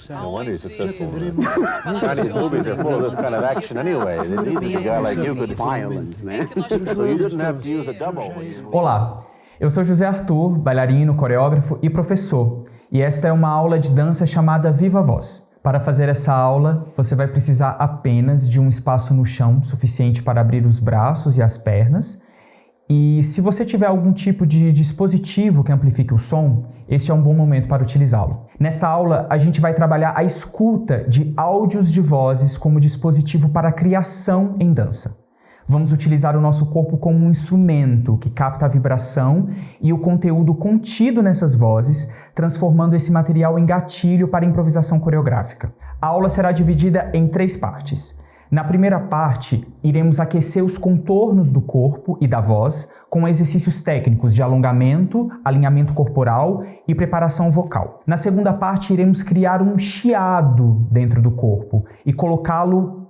No wonder he's successful. Chinese movies are full of this kind of action anyway. They needed a guy like you could violence, man. So you didn't have to use a double. Olá, eu sou José Arthur, bailarino, coreógrafo e professor. E esta é uma aula de dança chamada Viva Voz. Para fazer essa aula, você vai precisar apenas de um espaço no chão suficiente para abrir os braços e as pernas. E se você tiver algum tipo de dispositivo que amplifique o som, este é um bom momento para utilizá-lo. Nesta aula, a gente vai trabalhar a escuta de áudios de vozes como dispositivo para a criação em dança. Vamos utilizar o nosso corpo como um instrumento que capta a vibração e o conteúdo contido nessas vozes, transformando esse material em gatilho para a improvisação coreográfica. A aula será dividida em 3 partes. Na primeira parte, iremos aquecer os contornos do corpo e da voz com exercícios técnicos de alongamento, alinhamento corporal e preparação vocal. Na segunda parte, iremos criar um chiado dentro do corpo e colocá-lo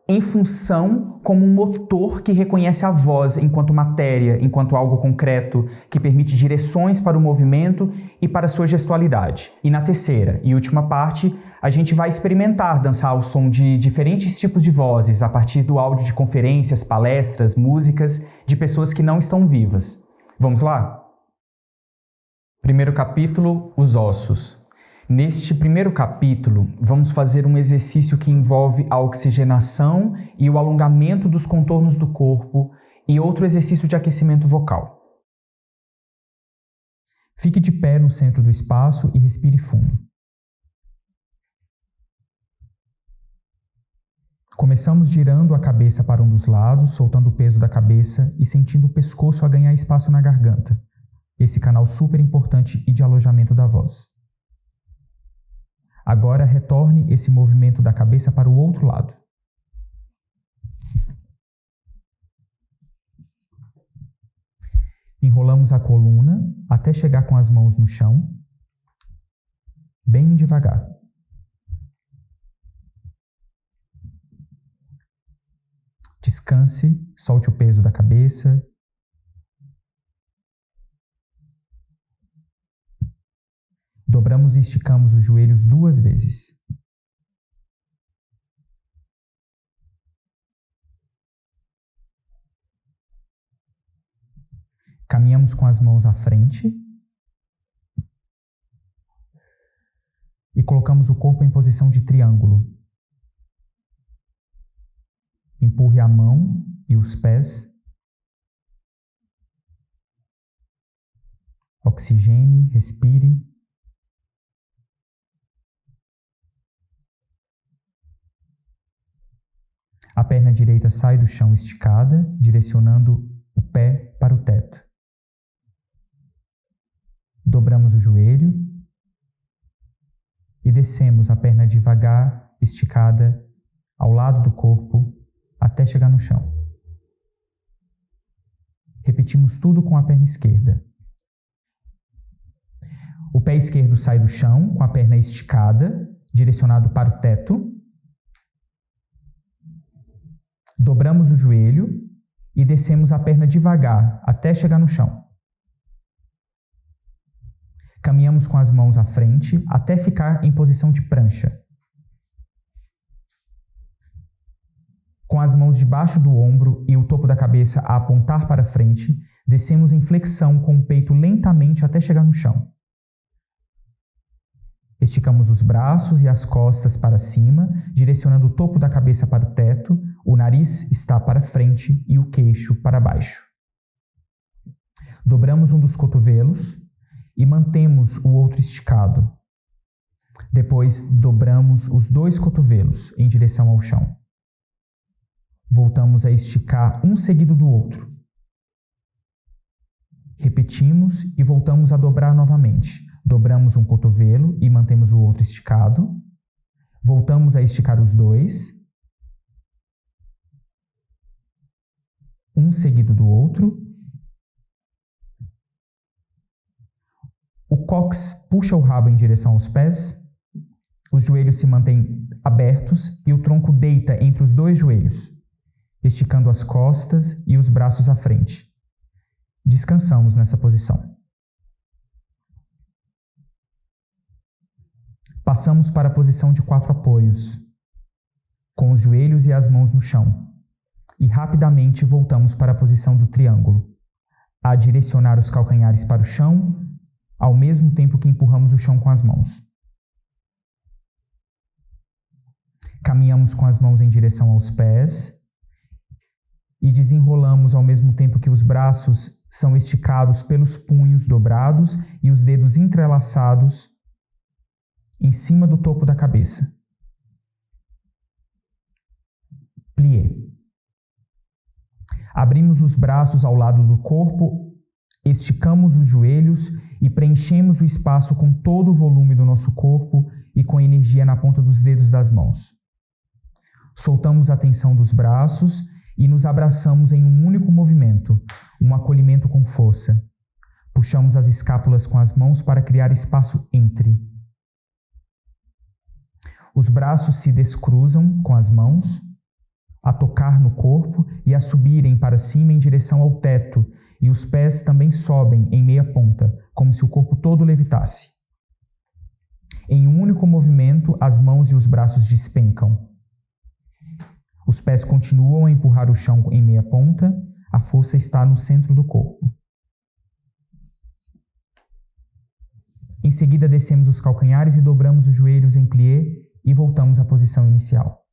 em função como um motor que reconhece a voz enquanto matéria, enquanto algo concreto, que permite direções para o movimento e para a sua gestualidade. E na terceira e última parte, a gente vai experimentar dançar ao som de diferentes tipos de vozes a partir do áudio de conferências, palestras, músicas de pessoas que não estão vivas. Vamos lá? Primeiro capítulo, os ossos. Neste primeiro capítulo, vamos fazer um exercício que envolve a oxigenação e o alongamento dos contornos do corpo e outro exercício de aquecimento vocal. Fique de pé no centro do espaço e respire fundo. Começamos girando a cabeça para um dos lados, soltando o peso da cabeça e sentindo o pescoço a ganhar espaço na garganta, esse canal super importante e de alojamento da voz. Agora retorne esse movimento da cabeça para o outro lado. Enrolamos a coluna até chegar com as mãos no chão, bem devagar. Descanse, solte o peso da cabeça. Dobramos e esticamos os joelhos 2 vezes. Caminhamos com as mãos à frente e colocamos o corpo em posição de triângulo. Empurre a mão e os pés. Oxigene, respire. A perna direita sai do chão esticada, direcionando o pé para o teto. Dobramos o joelho e descemos a perna devagar, esticada, ao lado do corpo, até chegar no chão. Repetimos tudo com a perna esquerda. O pé esquerdo sai do chão, com a perna esticada, direcionado para o teto. Dobramos o joelho e descemos a perna devagar, até chegar no chão. Caminhamos com as mãos à frente, até ficar em posição de prancha. Com as mãos debaixo do ombro e o topo da cabeça a apontar para frente, descemos em flexão com o peito lentamente até chegar no chão. Esticamos os braços e as costas para cima, direcionando o topo da cabeça para o teto, o nariz está para frente e o queixo para baixo. Dobramos um dos cotovelos e mantemos o outro esticado. Depois, dobramos os 2 cotovelos em direção ao chão. Voltamos a esticar um seguido do outro. Repetimos e voltamos a dobrar novamente. Dobramos um cotovelo e mantemos o outro esticado. Voltamos a esticar os 2. Um seguido do outro. O cóccix puxa o rabo em direção aos pés. Os joelhos se mantêm abertos e o tronco deita entre os 2 joelhos, esticando as costas e os braços à frente. Descansamos nessa posição. Passamos para a posição de 4 apoios, com os joelhos e as mãos no chão, e rapidamente voltamos para a posição do triângulo, a direcionar os calcanhares para o chão, ao mesmo tempo que empurramos o chão com as mãos. Caminhamos com as mãos em direção aos pés e desenrolamos ao mesmo tempo que os braços são esticados pelos punhos dobrados e os dedos entrelaçados em cima do topo da cabeça. Plié. Abrimos os braços ao lado do corpo, esticamos os joelhos e preenchemos o espaço com todo o volume do nosso corpo e com energia na ponta dos dedos das mãos. Soltamos a tensão dos braços e nos abraçamos em um único movimento, um acolhimento com força. Puxamos as escápulas com as mãos para criar espaço entre. Os braços se descruzam com as mãos, a tocar no corpo e a subirem para cima em direção ao teto, e os pés também sobem em meia ponta, como se o corpo todo levitasse. Em um único movimento, as mãos e os braços despencam. Os pés continuam a empurrar o chão em meia ponta, a força está no centro do corpo. Em seguida, descemos os calcanhares e dobramos os joelhos em plié e voltamos à posição inicial.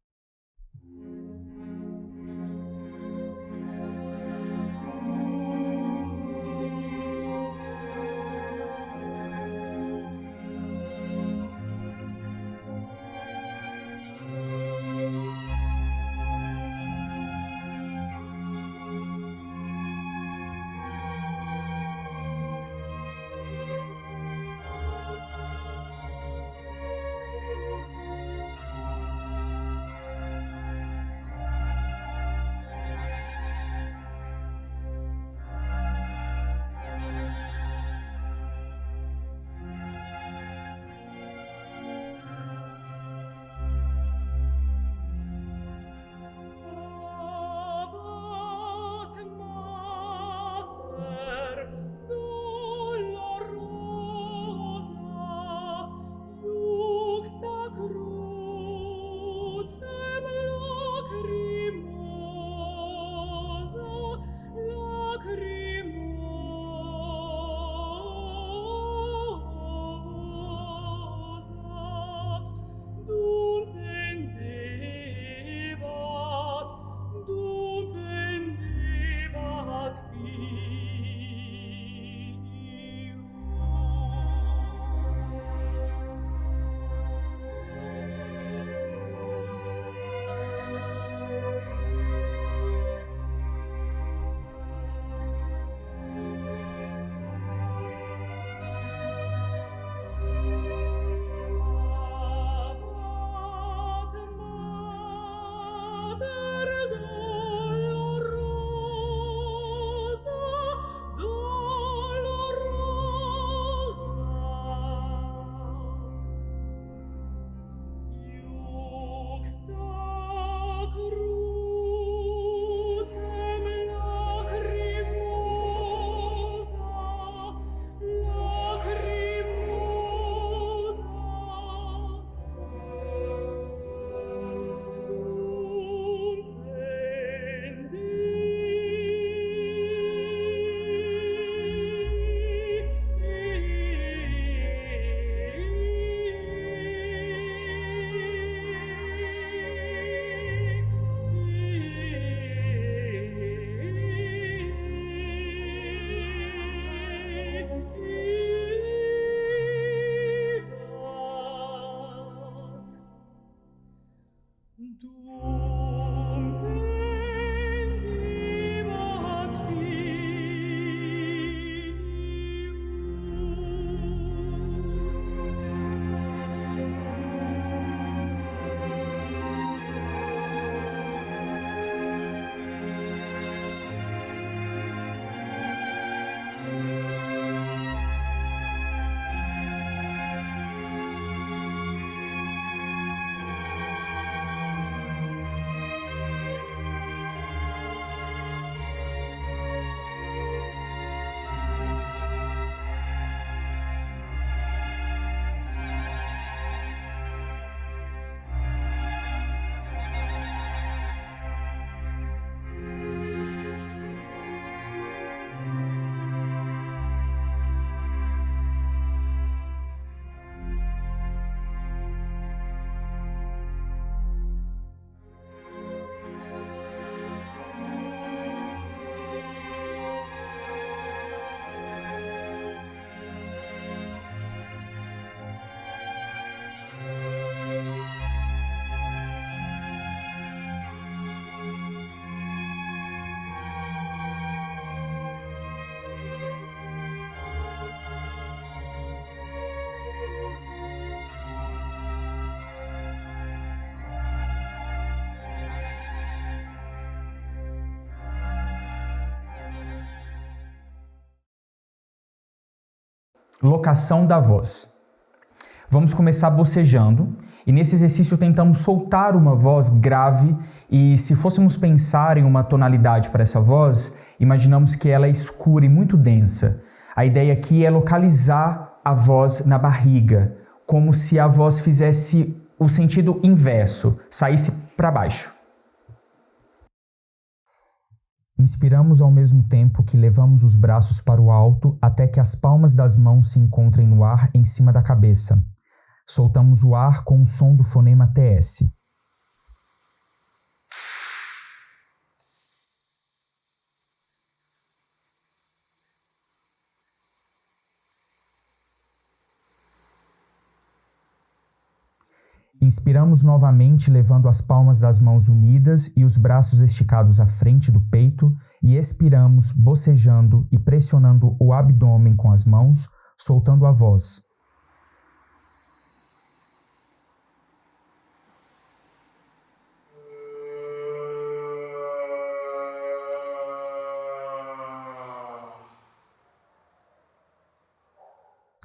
locação da voz. Vamos começar bocejando e nesse exercício tentamos soltar uma voz grave e se fôssemos pensar em uma tonalidade para essa voz, imaginamos que ela é escura e muito densa. A ideia aqui é localizar a voz na barriga, como se a voz fizesse o sentido inverso, saísse para baixo. Inspiramos ao mesmo tempo que levamos os braços para o alto até que as palmas das mãos se encontrem no ar em cima da cabeça. Soltamos o ar com o som do fonema TS. Inspiramos novamente levando as palmas das mãos unidas e os braços esticados à frente do peito e expiramos bocejando e pressionando o abdômen com as mãos, soltando a voz.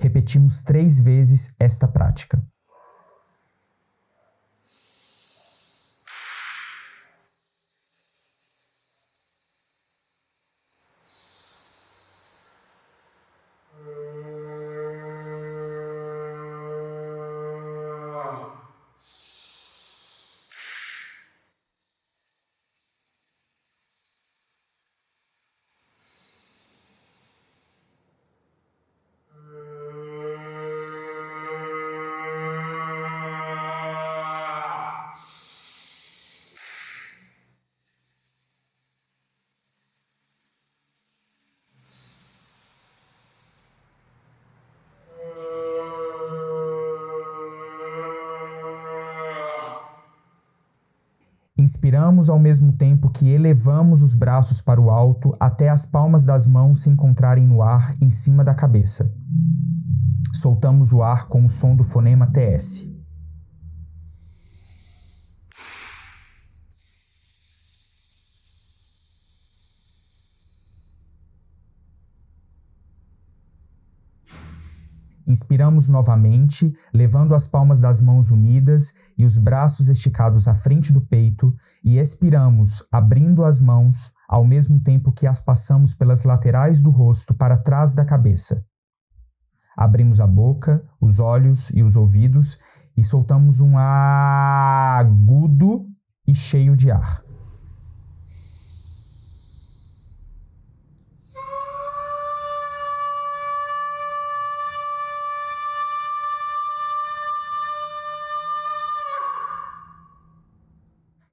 Repetimos 3 vezes esta prática. Inspiramos ao mesmo tempo que elevamos os braços para o alto até as palmas das mãos se encontrarem no ar em cima da cabeça. Soltamos o ar com o som do fonema TS. Inspiramos novamente, levando as palmas das mãos unidas e os braços esticados à frente do peito, e expiramos, abrindo as mãos, ao mesmo tempo que as passamos pelas laterais do rosto para trás da cabeça. Abrimos a boca, os olhos e os ouvidos e soltamos um agudo e cheio de ar.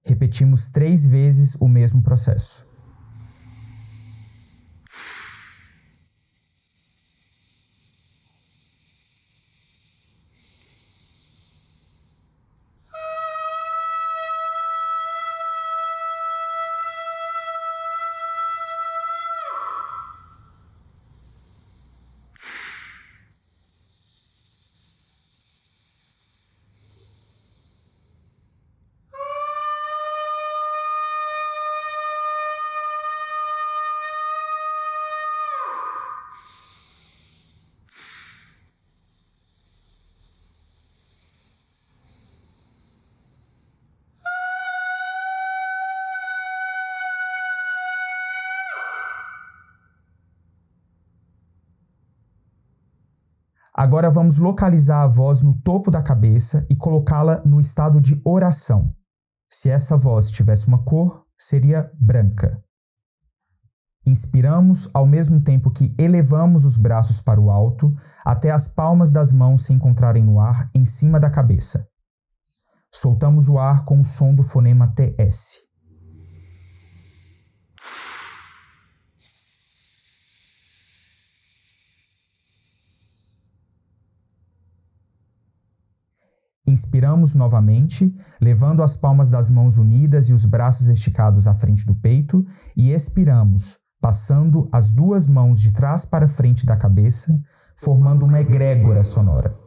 Repetimos 3 vezes o mesmo processo. Agora vamos localizar a voz no topo da cabeça e colocá-la no estado de oração. Se essa voz tivesse uma cor, seria branca. Inspiramos ao mesmo tempo que elevamos os braços para o alto até as palmas das mãos se encontrarem no ar em cima da cabeça. Soltamos o ar com o som do fonema TS. Inspiramos novamente, levando as palmas das mãos unidas e os braços esticados à frente do peito, e expiramos, passando as 2 mãos de trás para frente da cabeça, formando uma egrégora sonora.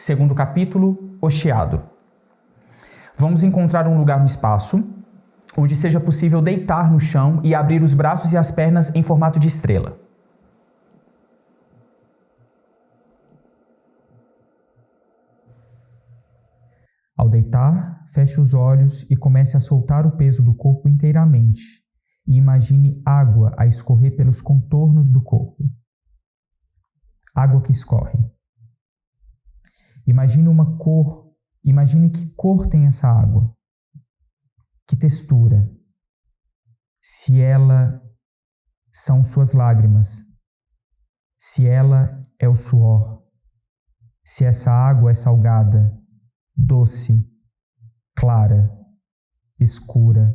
Segundo capítulo, o chiado. Vamos encontrar um lugar no espaço onde seja possível deitar no chão e abrir os braços e as pernas em formato de estrela. Ao deitar, feche os olhos e comece a soltar o peso do corpo inteiramente e imagine água a escorrer pelos contornos do corpo. Água que escorre. Imagine uma cor. Imagine que cor tem essa água. Que textura. Se ela são suas lágrimas. Se ela é o suor. Se essa água é salgada, doce, clara, escura.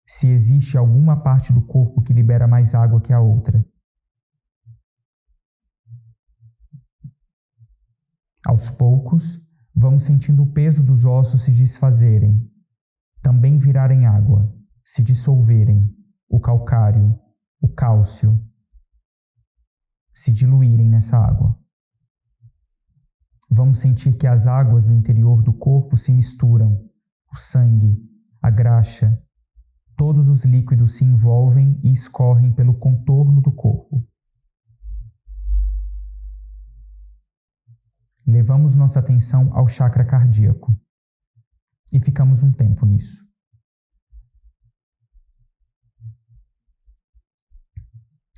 Se existe alguma parte do corpo que libera mais água que a outra. Aos poucos, vamos sentindo o peso dos ossos se desfazerem, também virarem água, se dissolverem, o calcário, o cálcio, se diluírem nessa água. Vamos sentir que as águas do interior do corpo se misturam, o sangue, a graxa, todos os líquidos se envolvem e escorrem pelo contorno do corpo. Levamos nossa atenção ao chakra cardíaco e ficamos um tempo nisso.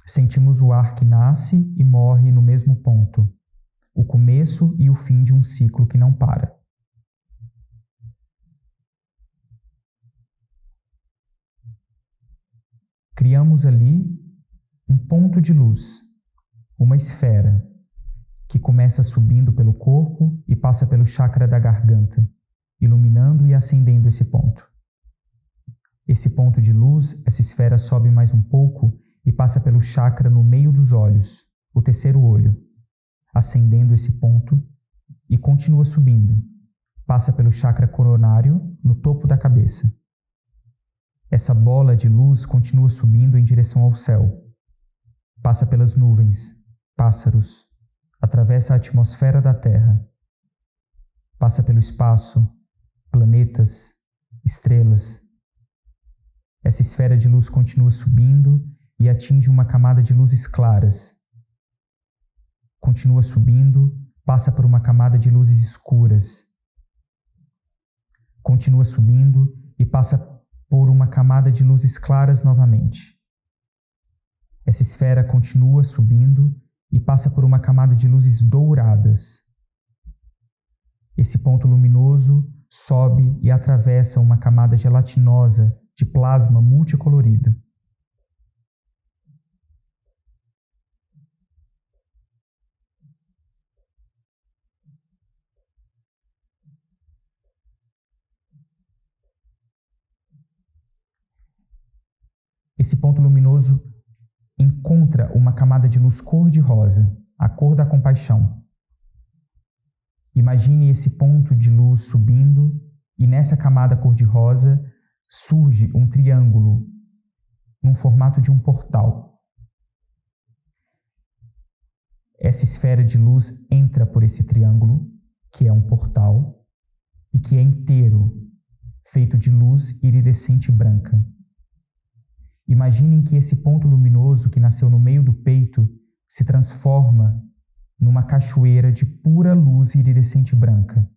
Sentimos o ar que nasce e morre no mesmo ponto, o começo e o fim de um ciclo que não para. Criamos ali um ponto de luz, uma esfera, que começa subindo pelo corpo e passa pelo chakra da garganta, iluminando e acendendo esse ponto. Esse ponto de luz, essa esfera sobe mais um pouco e passa pelo chakra no meio dos olhos, o terceiro olho, acendendo esse ponto e continua subindo. Passa pelo chakra coronário no topo da cabeça. Essa bola de luz continua subindo em direção ao céu. Passa pelas nuvens, pássaros, atravessa a atmosfera da Terra, passa pelo espaço, planetas, estrelas. Essa esfera de luz continua subindo e atinge uma camada de luzes claras. Continua subindo, passa por uma camada de luzes escuras. Continua subindo e passa por uma camada de luzes claras novamente. Essa esfera continua subindo e passa por uma camada de luzes douradas. Esse ponto luminoso sobe e atravessa uma camada gelatinosa de plasma multicolorido. Esse ponto luminoso encontra uma camada de luz cor-de-rosa, a cor da compaixão. Imagine esse ponto de luz subindo e nessa camada cor-de-rosa surge um triângulo num formato de um portal. Essa esfera de luz entra por esse triângulo, que é um portal, e que é inteiro, feito de luz iridescente branca. Imaginem que esse ponto luminoso que nasceu no meio do peito se transforma numa cachoeira de pura luz iridescente branca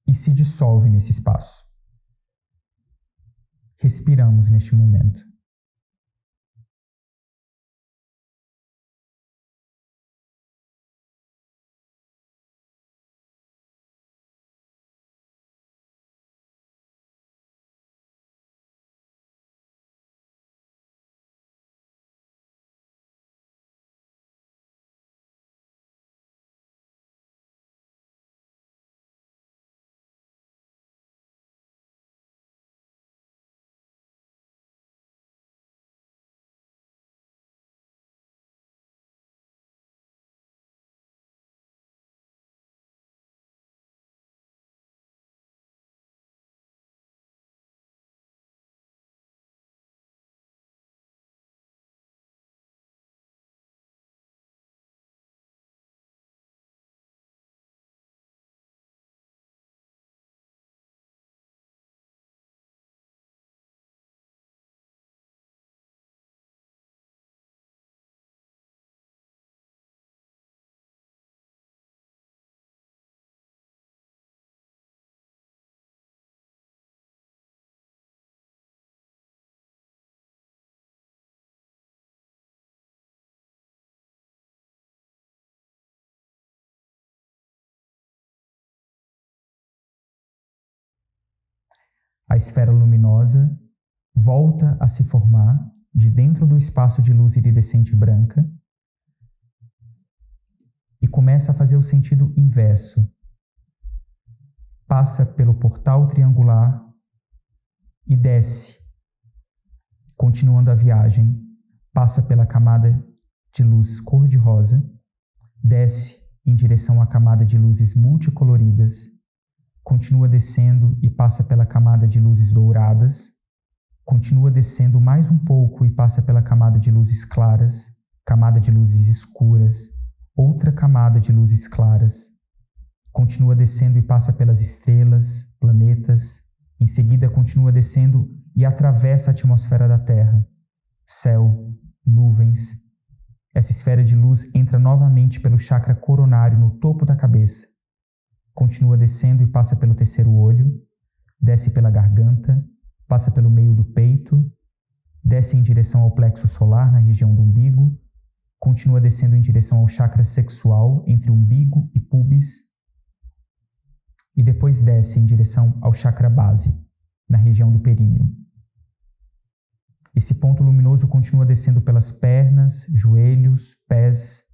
e se dissolve nesse espaço. Respiramos neste momento. A esfera luminosa volta a se formar de dentro do espaço de luz iridescente branca e começa a fazer o sentido inverso. Passa pelo portal triangular e desce, continuando a viagem, passa pela camada de luz cor-de-rosa, desce em direção à camada de luzes multicoloridas, continua descendo e passa pela camada de luzes douradas, continua descendo mais um pouco e passa pela camada de luzes claras, camada de luzes escuras, outra camada de luzes claras, continua descendo e passa pelas estrelas, planetas, em seguida continua descendo e atravessa a atmosfera da Terra, céu, nuvens. Essa esfera de luz entra novamente pelo chakra coronário no topo da cabeça, continua descendo e passa pelo terceiro olho, desce pela garganta, passa pelo meio do peito, desce em direção ao plexo solar na região do umbigo, continua descendo em direção ao chakra sexual entre umbigo e púbis, e depois desce em direção ao chakra base, na região do períneo. Esse ponto luminoso continua descendo pelas pernas, joelhos, pés,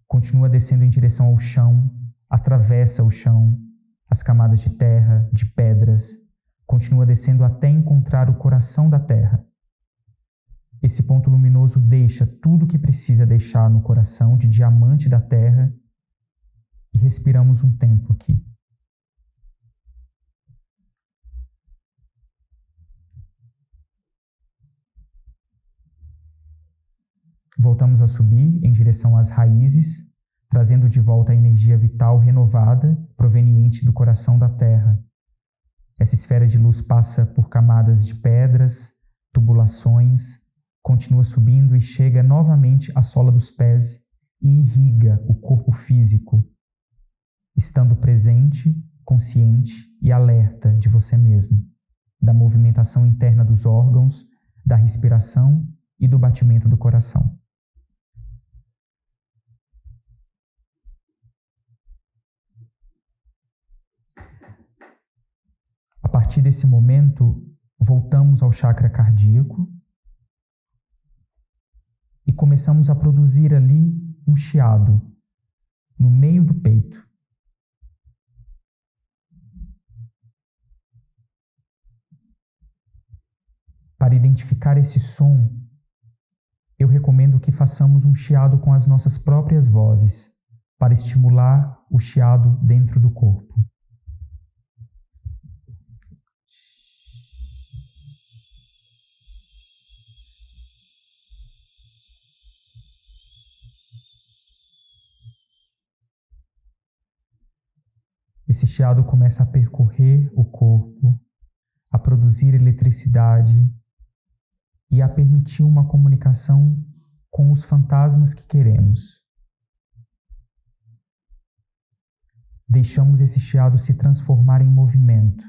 continua descendo em direção ao chão, atravessa o chão, as camadas de terra, de pedras, continua descendo até encontrar o coração da Terra. Esse ponto luminoso deixa tudo o que precisa deixar no coração de diamante da Terra e respiramos um tempo aqui. Voltamos a subir em direção às raízes, trazendo de volta a energia vital renovada proveniente do coração da Terra. Essa esfera de luz passa por camadas de pedras, tubulações, continua subindo e chega novamente à sola dos pés e irriga o corpo físico, estando presente, consciente e alerta de você mesmo, da movimentação interna dos órgãos, da respiração e do batimento do coração. A partir desse momento, voltamos ao chakra cardíaco e começamos a produzir ali um chiado no meio do peito. Para identificar esse som, eu recomendo que façamos um chiado com as nossas próprias vozes, para estimular o chiado dentro do corpo. Esse chiado começa a percorrer o corpo, a produzir eletricidade e a permitir uma comunicação com os fantasmas que queremos. Deixamos esse chiado se transformar em movimento,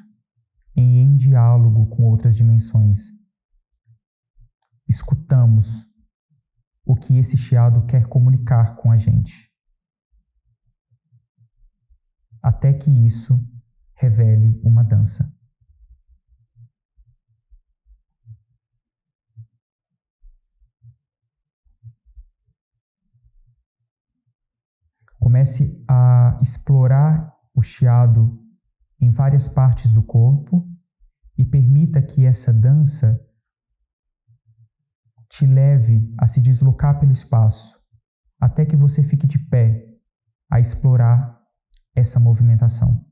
em diálogo com outras dimensões. Escutamos o que esse chiado quer comunicar com a gente, até que isso revele uma dança. Comece a explorar o chiado em várias partes do corpo e permita que essa dança te leve a se deslocar pelo espaço, até que você fique de pé a explorar essa movimentação.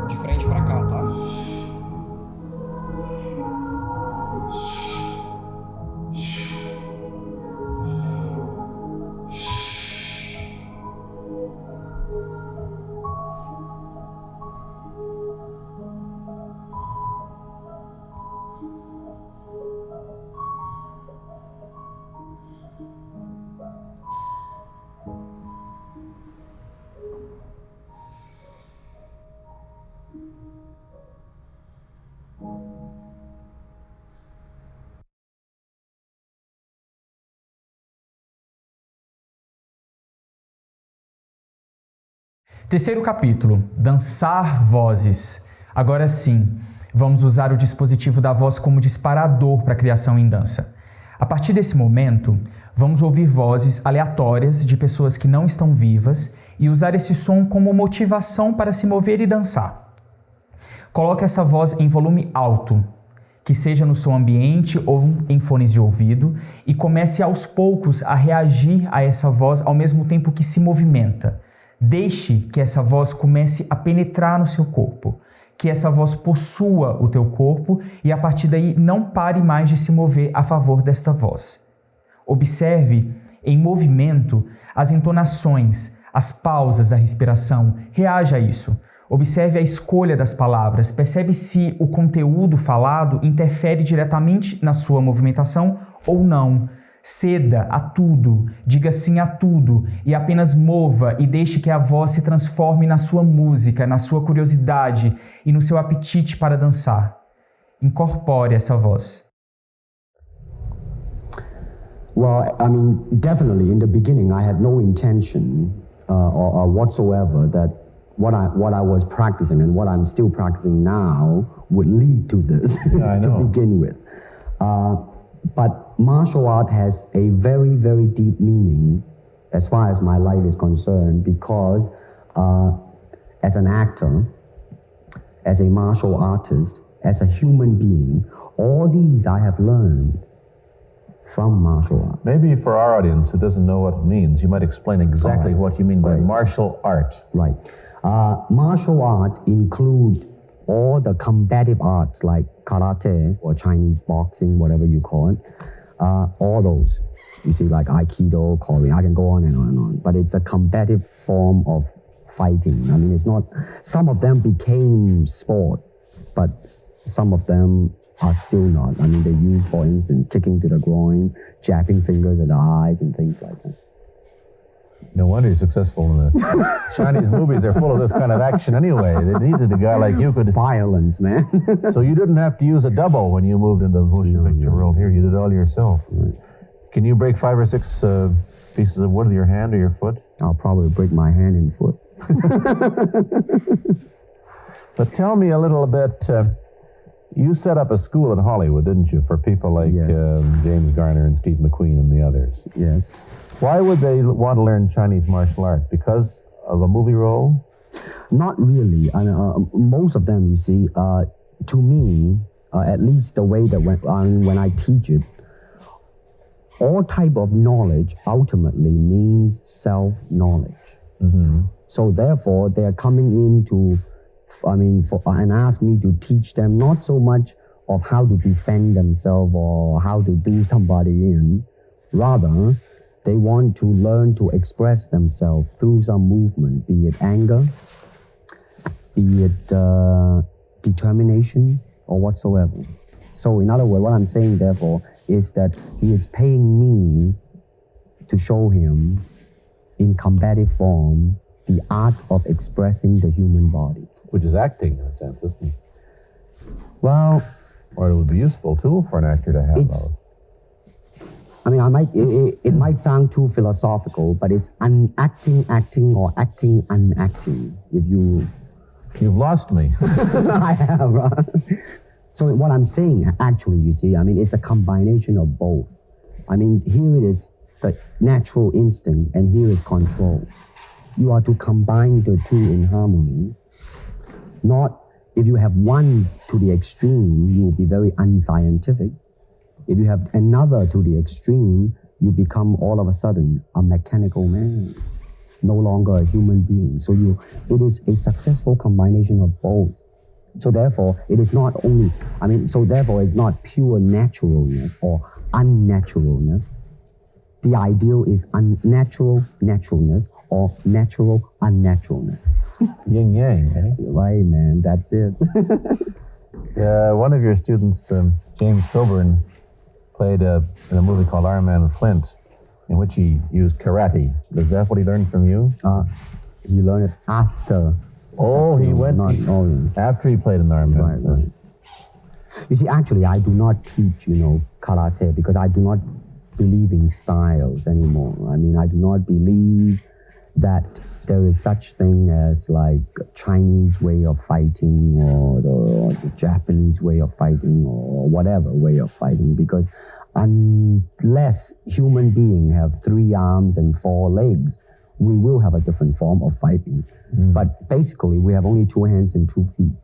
De frente pra cá, tá? Terceiro capítulo, dançar vozes. Agora sim, vamos usar o dispositivo da voz como disparador para a criação em dança. A partir desse momento, vamos ouvir vozes aleatórias de pessoas que não estão vivas e usar esse som como motivação para se mover e dançar. Coloque essa voz em volume alto, que seja no seu ambiente ou em fones de ouvido, e comece aos poucos a reagir a essa voz ao mesmo tempo que se movimenta. Deixe que essa voz comece a penetrar no seu corpo, que essa voz possua o teu corpo e a partir daí não pare mais de se mover a favor desta voz. Observe em movimento as entonações, as pausas da respiração, reaja a isso. Observe a escolha das palavras, percebe se o conteúdo falado interfere diretamente na sua movimentação ou não. Ceda a tudo, diga sim a tudo e apenas mova e deixe que a voz se transforme na sua música, na sua curiosidade e no seu apetite para dançar. Incorpore essa voz. Well, I mean, definitely in the beginning I had no intention or whatsoever that what I was practicing and what I'm still practicing now would lead to this to begin with. But martial art has a very, very deep meaning as far as my life is concerned because as an actor, as a martial artist, as a human being, all these I have learned from martial art. Maybe for our audience who doesn't know what it means, you might explain exactly what you mean by martial art. Right. Martial art include all the combative arts like karate or Chinese boxing, whatever you call it, all those. You see, like Aikido, Korean, I can go on and on and on. But it's a combative form of fighting. I mean, it's not, some of them became sport, but some of them are still not. I mean, they use, for instance, kicking to the groin, jabbing fingers at the eyes and things like that. No wonder you're successful in the Chinese movies are full of this kind of action anyway. They needed a guy like you could... Violence, man. So you didn't have to use a double when you moved into the motion picture world here. You did it all yourself. Right. Can you break 5 or 6 pieces of wood with your hand or your foot? I'll probably break my hand and foot. But tell me a little bit, you set up a school in Hollywood, didn't you, for people like James Garner and Steve McQueen and the others? Yes. Why would they want to learn Chinese martial art? Because of a movie role? Not really. Most of them, you see, to me, at least the way that when I teach it, all type of knowledge ultimately means self-knowledge. Mm-hmm. So therefore, they are coming in and ask me to teach them not so much of how to defend themselves or how to do somebody in. Rather, they want to learn to express themselves through some movement, be it anger, be it determination, or whatsoever. So in other words, what I'm saying, therefore, is that he is paying me to show him in combative form the art of expressing the human body. Which is acting, in a sense, isn't it? Well... Or it would be useful, too, for an actor to have. It might sound too philosophical, but it's acting, or acting, unacting. You've lost me. I have, right? So what I'm saying, actually, you see, it's a combination of both. Here it is the natural instinct, and here is control. You are to combine the two in harmony. Not, if you have one to the extreme, you will be very unscientific. If you have another to the extreme, you become all of a sudden a mechanical man, no longer a human being. So it is a successful combination of both. So therefore, it is not only, therefore it's not pure naturalness or unnaturalness. The ideal is unnatural naturalness or natural unnaturalness. Yin yang, eh? Right, man, that's it. One of your students, James Coburn, played in a movie called Iron Man Flint, in which he used karate. Is that what he learned from you? He learned it after. After he played in Iron Man. Right. You see, actually, I do not teach, karate because I do not believe in styles anymore. I do not believe that there is such thing as like Chinese way of fighting or the Japanese way of fighting or whatever way of fighting, because unless human beings have 3 arms and 4 legs, we will have a different form of fighting. But basically, we have only 2 hands and 2 feet.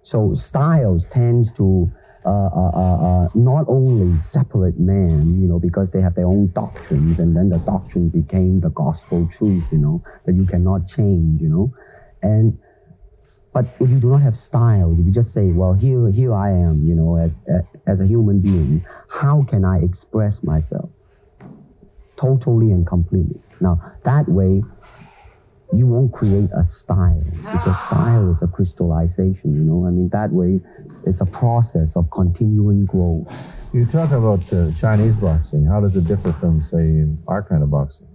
So styles tends to not only separate man, because they have their own doctrines, and then the doctrine became the gospel truth, that you cannot change, But if you do not have styles, if you just say, well, here I am, as a human being, how can I express myself totally and completely? Now, that way, you won't create a style, because style is a crystallization, that way it's a process of continuing growth. You talk about Chinese boxing. How does it differ from, say, our kind of boxing?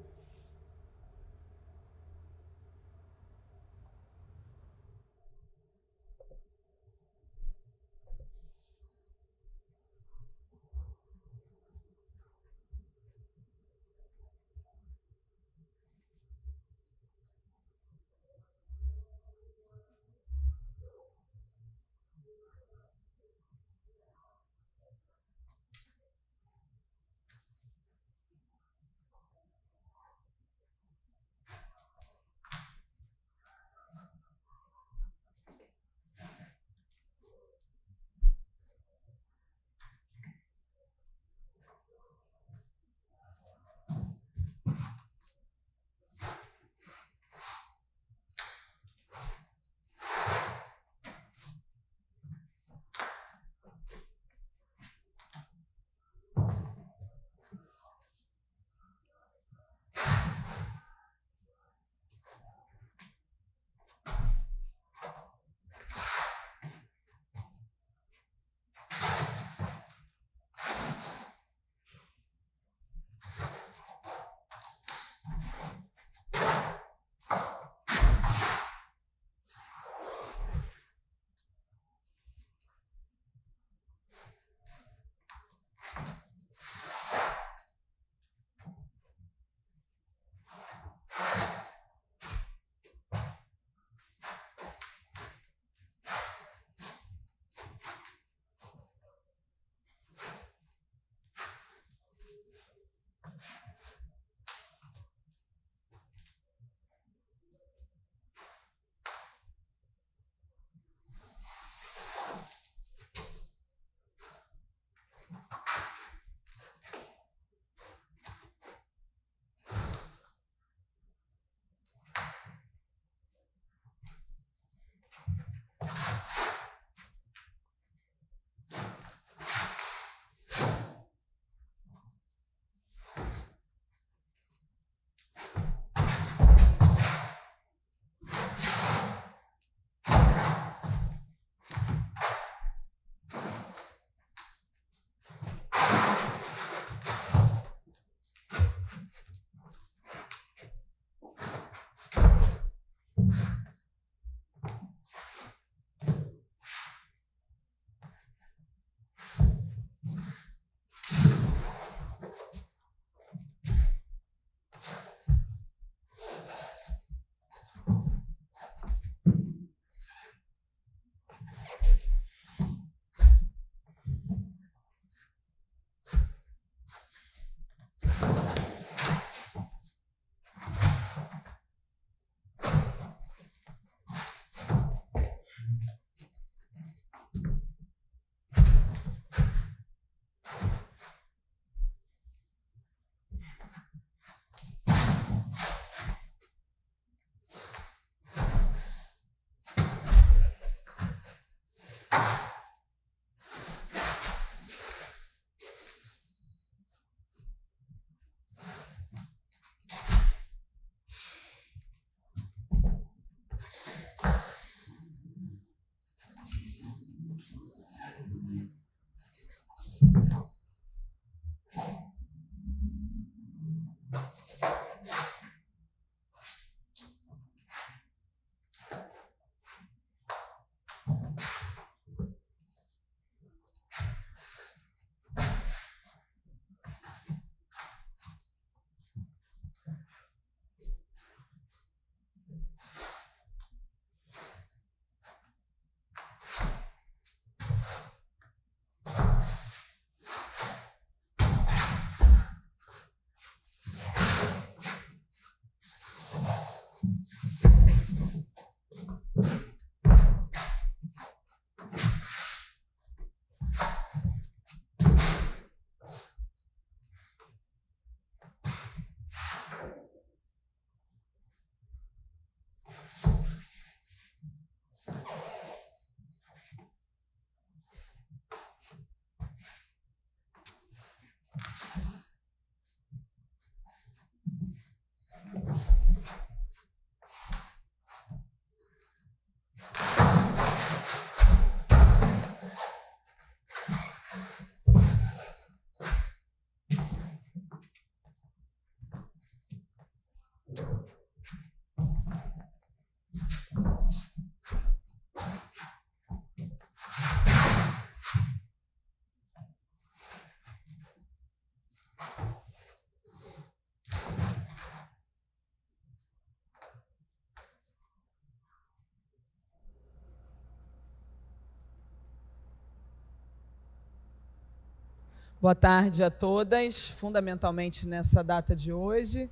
Boa tarde a todas, fundamentalmente nessa data de hoje,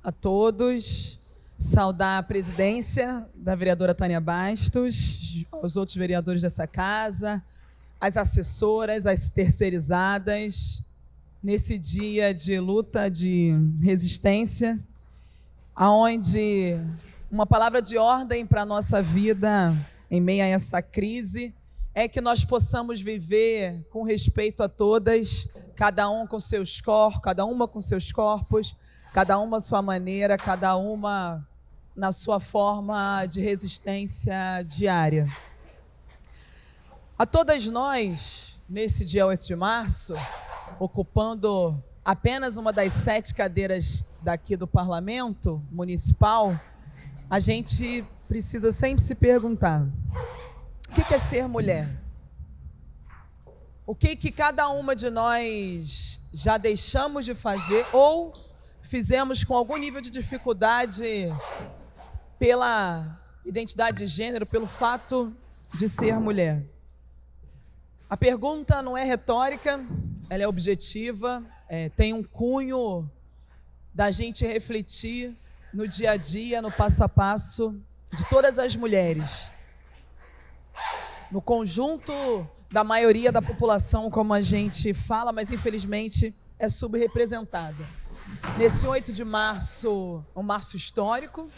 a todos. Saudar a presidência da vereadora Tânia Bastos, aos outros vereadores dessa casa, as assessoras, as terceirizadas, nesse dia de luta, de resistência, aonde uma palavra de ordem para a nossa vida em meio a essa crise é que nós possamos viver com respeito a todas, cada um com seus corpos, cada uma com seus corpos, cada uma à sua maneira, cada uma na sua forma de resistência diária. A todas nós, nesse dia 8 de março, ocupando apenas uma das 7 cadeiras daqui do Parlamento Municipal, a gente precisa sempre se perguntar: o que é ser mulher? O que cada uma de nós já deixamos de fazer ou fizemos com algum nível de dificuldade pela identidade de gênero, pelo fato de ser mulher? A pergunta não é retórica, ela é objetiva, tem um cunho da gente refletir no dia a dia, no passo a passo de todas as mulheres, no conjunto da maioria da população, como a gente fala, mas infelizmente é subrepresentada. Nesse 8 de março, um março histórico,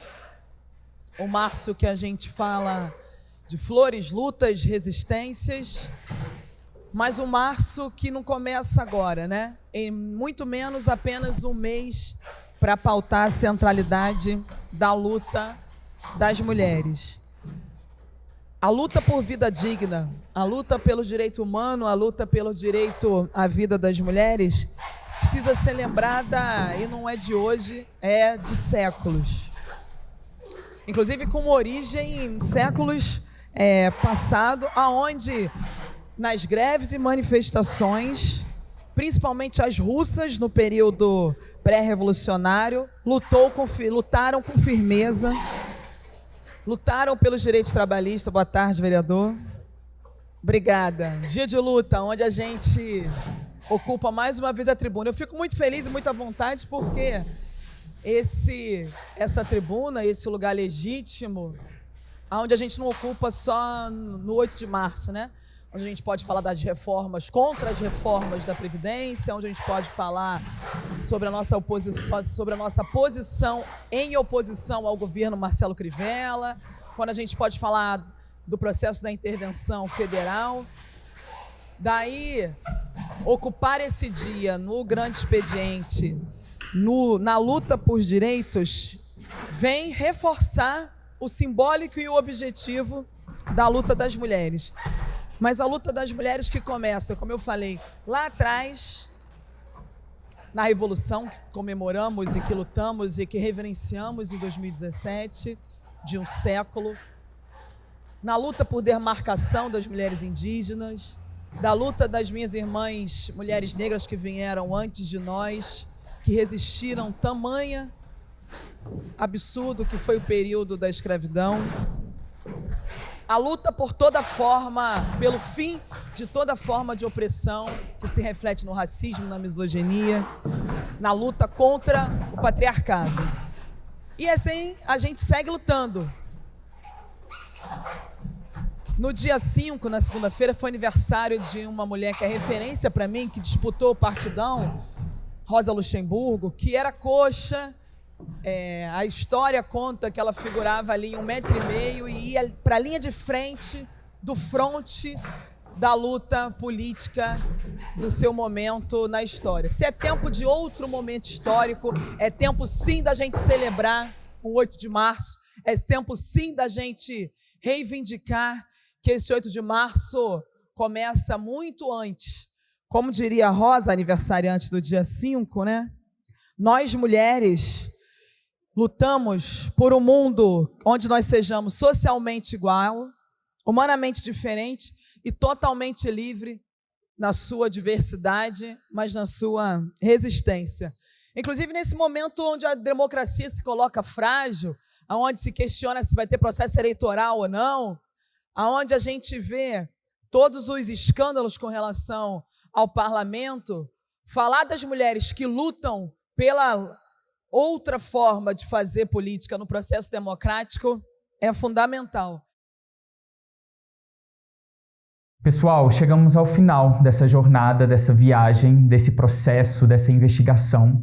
um março que a gente fala de flores, lutas, resistências, mas um março que não começa agora, né? Em muito menos apenas um mês para pautar a centralidade da luta das mulheres. A luta por vida digna, a luta pelo direito humano, a luta pelo direito à vida das mulheres precisa ser lembrada, e não é de hoje, é de séculos. Inclusive com origem em séculos passados, aonde nas greves e manifestações, principalmente as russas no período pré-revolucionário, lutaram com firmeza, lutaram pelos direitos trabalhistas. Boa tarde, vereador. Obrigada. Dia de luta, onde a gente ocupa mais uma vez a tribuna. Eu fico muito feliz e muito à vontade porque essa tribuna, esse lugar legítimo, onde a gente não ocupa só no 8 de março, né? Onde a gente pode falar das reformas, contra as reformas da Previdência, onde a gente pode falar sobre a nossa oposição, sobre a nossa posição em oposição ao governo Marcelo Crivella, quando a gente pode falar do processo da intervenção federal. Daí, ocupar esse dia no grande expediente, na luta por direitos, vem reforçar o simbólico e o objetivo da luta das mulheres. Mas a luta das mulheres que começa, como eu falei, lá atrás, na Revolução, que comemoramos e que lutamos e que reverenciamos em 2017, de um século, na luta por demarcação das mulheres indígenas, da luta das minhas irmãs, mulheres negras que vieram antes de nós, que resistiram tamanha absurdo que foi o período da escravidão, a luta por toda forma, pelo fim de toda forma de opressão que se reflete no racismo, na misoginia, na luta contra o patriarcado. E assim a gente segue lutando. No dia 5, na segunda-feira, foi aniversário de uma mulher que é referência para mim, que disputou o partidão, Rosa Luxemburgo, que era coxa. A história conta que ela figurava ali em 1,5 metro e ia para a linha de frente do fronte da luta política do seu momento na história. Se é tempo de outro momento histórico, é tempo sim da gente celebrar o 8 de março, é tempo sim da gente reivindicar que esse 8 de março começa muito antes. Como diria a Rosa, aniversariante do dia 5, né? Nós mulheres lutamos por um mundo onde nós sejamos socialmente igual, humanamente diferente e totalmente livre na sua diversidade, mas na sua resistência. Inclusive nesse momento onde a democracia se coloca frágil, onde se questiona se vai ter processo eleitoral ou não, onde a gente vê todos os escândalos com relação ao parlamento, falar das mulheres que lutam pela outra forma de fazer política no processo democrático é fundamental. Pessoal, chegamos ao final dessa jornada, dessa viagem, desse processo, dessa investigação.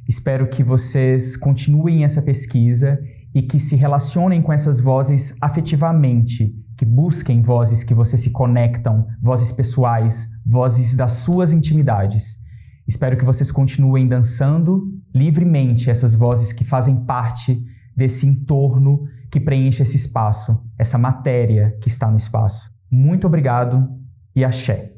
Espero que vocês continuem essa pesquisa e que se relacionem com essas vozes afetivamente, que busquem vozes que vocês se conectam, vozes pessoais, vozes das suas intimidades. Espero que vocês continuem dançando livremente essas vozes que fazem parte desse entorno que preenche esse espaço, essa matéria que está no espaço. Muito obrigado e axé.